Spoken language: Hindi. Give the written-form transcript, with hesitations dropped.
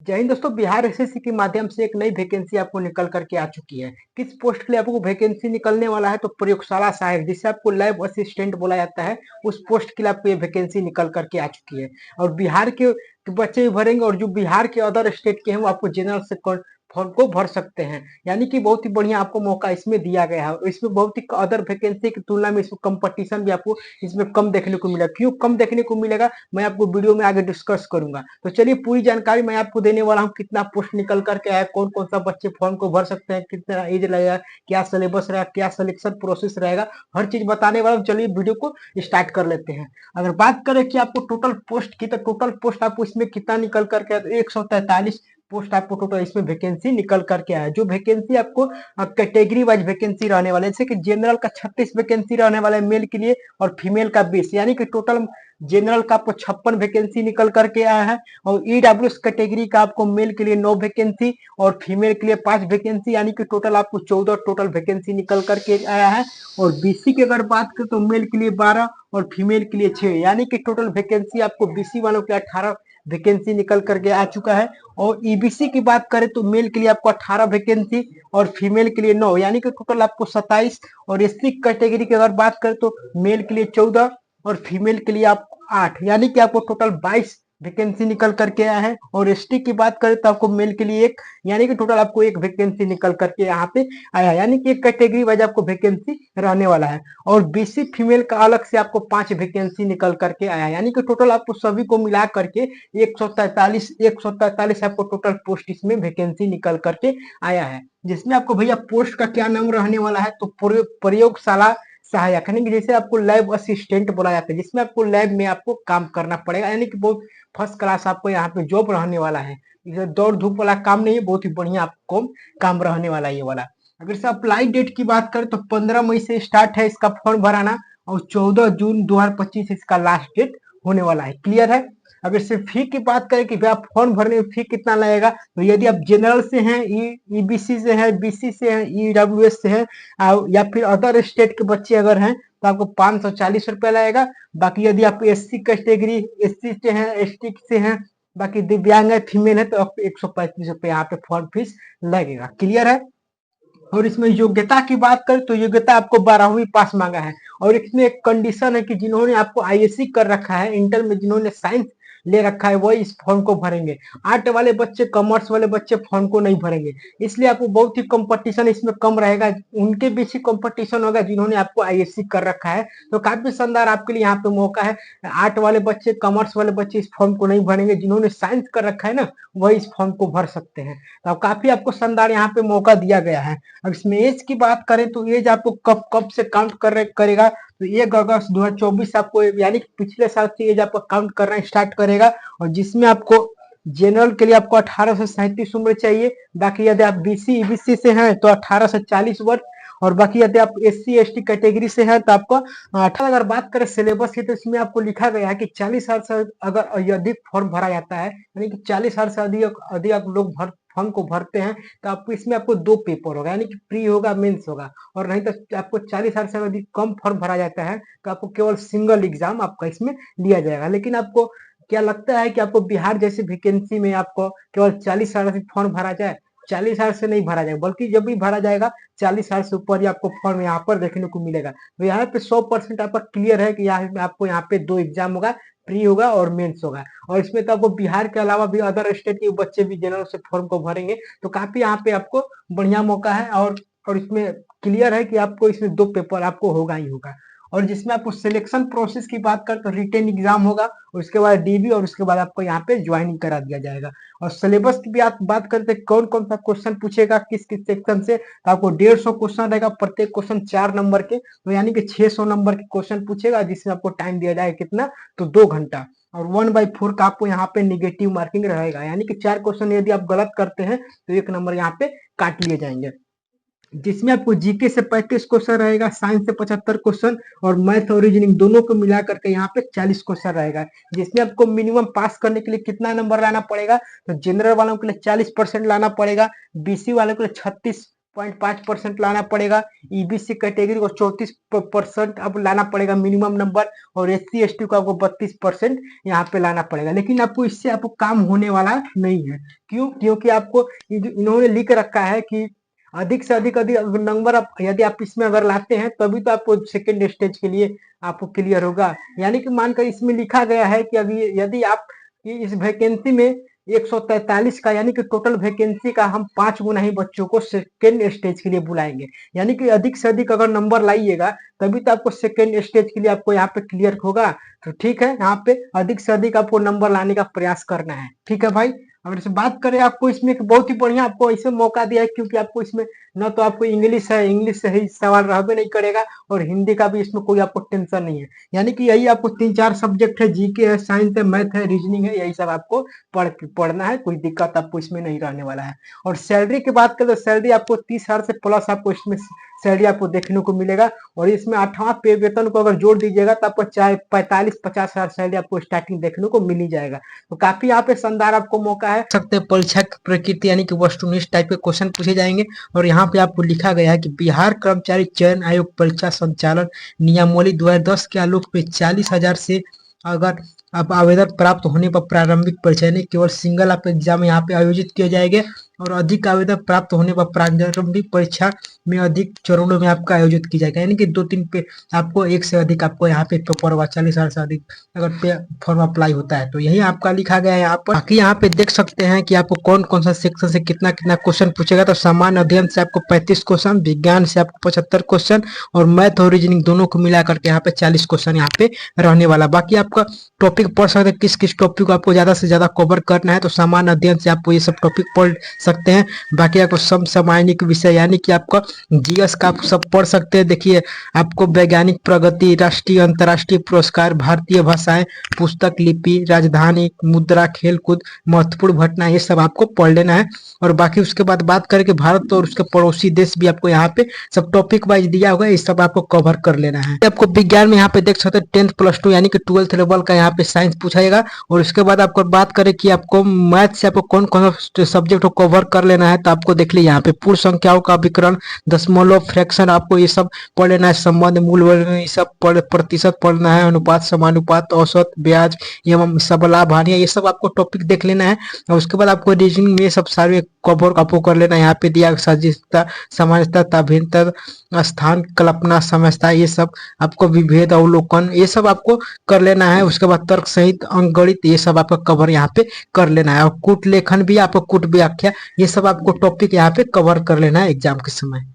जय हिंद दोस्तों। बिहार एसएससी के माध्यम से एक नई वैकेंसी आपको निकल करके आ चुकी है। किस पोस्ट के लिए आपको वैकेंसी निकलने वाला है? तो प्रयोगशाला सहायक, जिसे आपको लैब असिस्टेंट बोला जाता है, उस पोस्ट के लिए आपको ये वैकेंसी निकल करके आ चुकी है। और बिहार के बच्चे भी भरेंगे और जो बिहार के अदर स्टेट के हैं वो आपको जनरल से फॉर्म को भर सकते हैं। यानी कि बहुत ही बढ़िया आपको मौका इसमें दिया गया है। इसमें बहुत ही अदर वैकेंसी की तुलना में इसमें कंपटीशन भी आपको इसमें कम देखने को मिलेगा। क्यों कम देखने को मिलेगा, मैं आपको वीडियो में आगे डिस्कस करूंगा। तो चलिए पूरी जानकारी मैं आपको देने वाला हूँ। कितना पोस्ट निकल करके आया, कौन कौन सा बच्चे फॉर्म को भर सकते हैं, कितना एज लगेगा, क्या सिलेबस रहेगा, क्या सिलेक्शन प्रोसेस रहेगा, हर चीज बताने वाला हूँ। चलिए वीडियो को स्टार्ट कर लेते हैं। अगर बात करें कि आपको टोटल पोस्ट की, तो टोटल पोस्ट आपको इसमें कितना निकल करके आया, तो 143 पोस्ट आपको टोटल इसमें वैकेंसी निकल करके आया। जो वैकेंसी आपको कैटेगरी वाइज वैकेंसी रहने वाले, जैसे कि जनरल का 36 वैकेंसी रहने वाला है मेल के लिए और फीमेल का 20, यानी कि टोटल जनरल का आपको 56 वैकेंसी निकल करके आया है। और ईडब्ल्यूएस कैटेगरी का आपको मेल के लिए 9 वैकेंसी और फीमेल के लिए 5 वैकेंसी, यानी कि टोटल आपको 14 टोटल वैकेंसी निकल करके आया है। और बीसी की अगर बात करें तो मेल के लिए 12 और फीमेल के लिए 6, यानी कि टोटल वैकेंसी आपको बीसी वालों के 18 वैकेंसी निकल करके आ चुका है। और ईबीसी की बात करें तो मेल के लिए आपको 18 वैकेंसी और फीमेल के लिए 9, यानी कि टोटल आपको 27। और एससी कैटेगरी की अगर बात करें तो मेल के लिए 14 और फीमेल के लिए आप 8, यानी कि आपको टोटल 22 वैकेंसी निकल करके आया है। और एसटी की बात करें तो आपको मेल के लिए 1, यानी कि टोटल आपको 1 वैकेंसी निकल करके यहाँ पे आया, यानी कि एक कैटेगरी वाइज आपको वैकेंसी रहने वाला है। और बीसी फीमेल का अलग से आपको 5 वैकेंसी निकल करके आया, यानी कि टोटल आपको सभी को मिला करके 143 आपको टोटल पोस्ट इसमें वैकेंसी निकल करके आया है। जिसमें आपको भैया पोस्ट का क्या नाम रहने वाला है, तो प्रयोगशाला सहायक, यानी कि जैसे आपको लैब असिस्टेंट बोला जाता है, जिसमें आपको लैब में आपको काम करना पड़ेगा, यानी कि बहुत फर्स्ट क्लास आपको यहाँ पे जॉब रहने वाला है। इसे दौड़ धूप वाला काम नहीं है, बहुत ही बढ़िया आपको काम रहने वाला है ये वाला। अगर से अप्लाई डेट की बात करें तो 15 मई से स्टार्ट है इसका फॉर्म भराना और 14 जून 2025 इसका लास्ट डेट होने वाला है। क्लियर है। अगर सिर्फ फी की बात करें कि भैया फॉर्म भरने में फी कितना लगेगा, तो यदि आप जनरल से हैं, ईबीसी से हैं, बीसी से हैं, ईडब्ल्यूएस से हैं या फिर अदर स्टेट के बच्चे अगर हैं तो आपको 540 रुपया लगेगा। बाकी यदि आप एससी कैटेगरी, एससी से हैं, एसटी से हैं, बाकी दिव्यांग है, फीमेल है, तो आपको 135 रुपये यहाँ पे फॉर्म फीस लगेगा। क्लियर है। और इसमें योग्यता की बात करें तो योग्यता आपको 12वीं पास मांगा है। और इसमें एक कंडीशन है कि जिन्होंने आपको आईएससी कर रखा है, इंटर में जिन्होंने साइंस ले रखा है, वही इस फॉर्म को भरेंगे। आर्ट वाले बच्चे, कॉमर्स वाले बच्चे फॉर्म को नहीं भरेंगे। इसलिए आपको बहुत ही कंपटीशन इसमें कम रहेगा। उनके बीच ही कंपटीशन होगा जिन्होंने आपको आईएससी कर रखा है। तो काफी शानदार आपके लिए यहाँ पे मौका है। आर्ट वाले बच्चे, कॉमर्स वाले बच्चे इस फॉर्म को नहीं भरेंगे। जिन्होंने साइंस कर रखा है ना, वही इस फॉर्म को भर सकते हैं। तो काफी आपको शानदार यहाँ पे मौका दिया गया है। अब इसमें एज की बात करें तो एज आपको कब कब से काउंट करेगा, तो 1 अगस्त 2024 आपको, यानी कि पिछले साल से एज आपको काउंट करना स्टार्ट करेगा। और जिसमें आपको जनरल के लिए आपको 18 से 37 उम्र चाहिए। बाकी यदि आप बीसी ईबीसी से हैं तो 18 से 40 वर्ष। और बाकी यदि आप एससी एसटी कैटेगरी से हैं तो आपको 18। अगर बात करें सिलेबस की तो इसमें आपको लिखा गया है कि 40 साल से अगर अधिक फॉर्म भरा जाता है, यानी कि 40 साल से अधिक अधिक आप लोग फॉर्म को भरते हैं, तो आपको इसमें आपको 2 पेपर होगा, यानी कि प्री होगा, मेंस होगा। और नहीं तो आपको 40 साल से अधिक कम फॉर्म भरा जाता है तो आपको केवल सिंगल एग्जाम आपका इसमें लिया जाएगा। लेकिन आपको क्या लगता है कि आपको बिहार जैसी वैकेंसी में आपको केवल 40 साल से फॉर्म भरा जाए? 40 साल से नहीं भरा जाएगा, बल्कि जब भी भरा जाएगा 40 साल से ऊपर ही आपको फॉर्म यहाँ पर देखने को मिलेगा। तो यहाँ पे 100% आपका क्लियर है कि यहाँ आपको यहाँ पे 2 एग्जाम होगा, प्री होगा और मेंस होगा। और इसमें तो आपको बिहार के अलावा भी अदर स्टेट के बच्चे भी जनरल से फॉर्म को भरेंगे। तो काफी यहाँ पे आपको बढ़िया मौका है। और इसमें क्लियर है कि आपको इसमें 2 पेपर आपको होगा ही होगा। और जिसमें आपको सिलेक्शन प्रोसेस की बात करें तो रिटेन एग्जाम होगा, उसके बाद डीबी, और उसके बाद आपको यहाँ पे ज्वाइनिंग करा दिया जाएगा। और सिलेबस की भी आप बात करते हैं कौन कौन सा क्वेश्चन पूछेगा किस किस सेक्शन से, तो आपको 150 क्वेश्चन रहेगा, प्रत्येक क्वेश्चन 4 नंबर के, तो यानी कि 600 नंबर के क्वेश्चन पूछेगा, जिसमें आपको टाइम दिया जाएगा कितना, तो 2 घंटा। और 1/4 का आपको यहाँ पे निगेटिव मार्किंग रहेगा, यानी कि 4 क्वेश्चन यदि आप गलत करते हैं तो 1 नंबर यहाँ पे काट लिए जाएंगे। जिसमें आपको जीके से 35 क्वेश्चन रहेगा, साइंस से 75 क्वेश्चन और मैथ और रीजनिंग दोनों को मिला करके यहाँ पे 40 क्वेश्चन रहेगा। जिसमें आपको मिनिमम पास करने के लिए कितना नंबर लाना पड़ेगा, तो जनरल वालों के लिए 40% लाना पड़ेगा, बीसी वालों के लिए 0.5% लाना पड़ेगा। ईबीसी कैटेगरी को 34% अब लाना पड़ेगा मिनिमम नंबर, और एससी एसटी को आपको 32% यहाँ पे लाना पड़ेगा। लेकिन आपको इससे आपको काम होने वाला नहीं है। क्यों? क्योंकि आपको इन्होंने लिख रखा है कि अधिक से अधिक अधिक नंबर आप यदि आप इसमें अगर लाते हैं तभी तो आपको सेकेंड स्टेज के लिए आपको क्लियर होगा। यानी कि मानकर इसमें लिखा गया है कि अभी यदि आप इस वैकेंसी में 143 का यानी कि टोटल वैकेंसी का हम 5 गुना ही बच्चों को सेकेंड स्टेज के लिए बुलाएंगे। यानी कि अधिक से अधिक अगर नंबर लाइएगा तभी तो आपको सेकेंड स्टेज के लिए आपको यहाँ पे क्लियर होगा। तो ठीक है, यहाँ पे अधिक से अधिक आपको नंबर लाने का प्रयास करना है। ठीक है भाई, अगर इसे बात करें आपको इसमें एक बहुत ही बढ़िया आपको इसे मौका दिया है, क्योंकि आपको इसमें न तो आपको इंग्लिश है, इंग्लिश से ही सवाल रहबे नहीं करेगा, और हिंदी का भी इसमें कोई आपको टेंशन नहीं है। यानी कि यही आपको 3-4 सब्जेक्ट है, जीके है, साइंस है, मैथ है, रीजनिंग है, यही सब आपको पढ़ना है। कोई दिक्कत आपको इसमें नहीं रहने वाला है। और सैलरी की बात करें तो सैलरी आपको 30,000 से प्लस आपको इसमें सैलरी आपको देखने को मिलेगा। और इसमें 8वां पे वेतन को अगर जोड़ दीजिएगा तो आपको चाहे 45-50 हजार सैलरी आपको स्टार्टिंग देखने को मिल ही जाएगा। तो काफी यहाँ पे शानदार आपको मौका है। सकते हैं परीक्षा की प्रकृति यानी कि वस्तुनिष्ठ टाइप के क्वेश्चन पूछे जाएंगे। और यहाँ पे आपको लिखा गया है कि बिहार कर्मचारी चयन आयोग परीक्षा संचालन नियमावली 2010 के आलोक पे 40,000 से अगर आप आवेदन प्राप्त होने पर प्रारंभिक परीक्षा यानी केवल सिंगल आप एग्जाम यहाँ पे आयोजित किए जाएंगे, और अधिक आवेदन प्राप्त होने पर प्रारंभिक परीक्षा में अधिक चरणों में आपका आयोजित की जाएगा। यानी कि 2-3 पे आपको एक से अधिक आपको यहाँ पे पेपर हुआ 40,000 से अधिक अगर पे फॉर्म अप्लाई होता है तो यही आपका लिखा गया है यहाँ पर। बाकी यहाँ पे देख सकते हैं कि आपको कौन कौन सा सेक्शन से कितना कितना क्वेश्चन पूछेगा। तो सामान्य अध्ययन से आपको 35 क्वेश्चन, विज्ञान से आपको 75 क्वेश्चन, और मैथ और रीजनिंग दोनों को मिला करके यहाँ पे 40 क्वेश्चन यहाँ पे रहने वाला। बाकी आपका टॉपिक पढ़ सकते हैं, किस किस टॉपिक को आपको ज्यादा से ज्यादा कवर करना है। तो सामान्य अध्ययन से आपको ये सब टॉपिक पढ़ सकते हैं। बाकी आपको समसामयिक विषय यानी कि आपका जीएस का आप सब पढ़ सकते हैं। देखिए आपको वैज्ञानिक प्रगति, राष्ट्रीय अंतर्राष्ट्रीय पुरस्कार, भारतीय भाषाएं, पुस्तक लिपि, राजधानी, मुद्रा, खेलकूद, महत्वपूर्ण घटना, ये सब आपको पढ़ लेना है। और बाकी उसके बाद बात करें कि भारत और उसके पड़ोसी देश भी आपको यहाँ पे सब टॉपिक वाइज दिया होगा, ये सब आपको कवर कर लेना है। आपको विज्ञान में यहाँ पे देख सकते हैं 10th +2 यानी कि 12th लेवल का यहाँ पे साइंस पूछाएगा। और उसके बाद आपको बात करें कि आपको मैथ से आपको कौन कौन सा सब्जेक्ट को कवर कर लेना है, तो आपको देख लीजिए यहाँ पे पूर्ण संख्याओं का विकरण, दशमलव, फ्रैक्शन, आपको ये सब पढ़ लेना है। संबंध, मूल वर्ग, ये सब प्रतिशत पढ़ना है। अनुपात, समानुपात, औसत, ब्याज एवं सबलाभ, हानि, ये सब आपको टॉपिक देख लेना है। और उसके बाद आपको रीजनिंग में ये सब सारे कवर आपको कर लेना है। यहाँ पे दिया सजिशता, सामान्यता, भिन्नता, स्थान, कल्पना, समझता, ये सब आपको विभेद, अवलोकन, ये सब आपको कर लेना है। उसके बाद तर्क सहित अंकगणित, ये सब आपका कवर यहाँ पे कर लेना है। और कूट लेखन भी, आपको कूट व्याख्या, ये सब आपको टॉपिक यहाँ पे कवर कर लेना है एग्जाम के समय।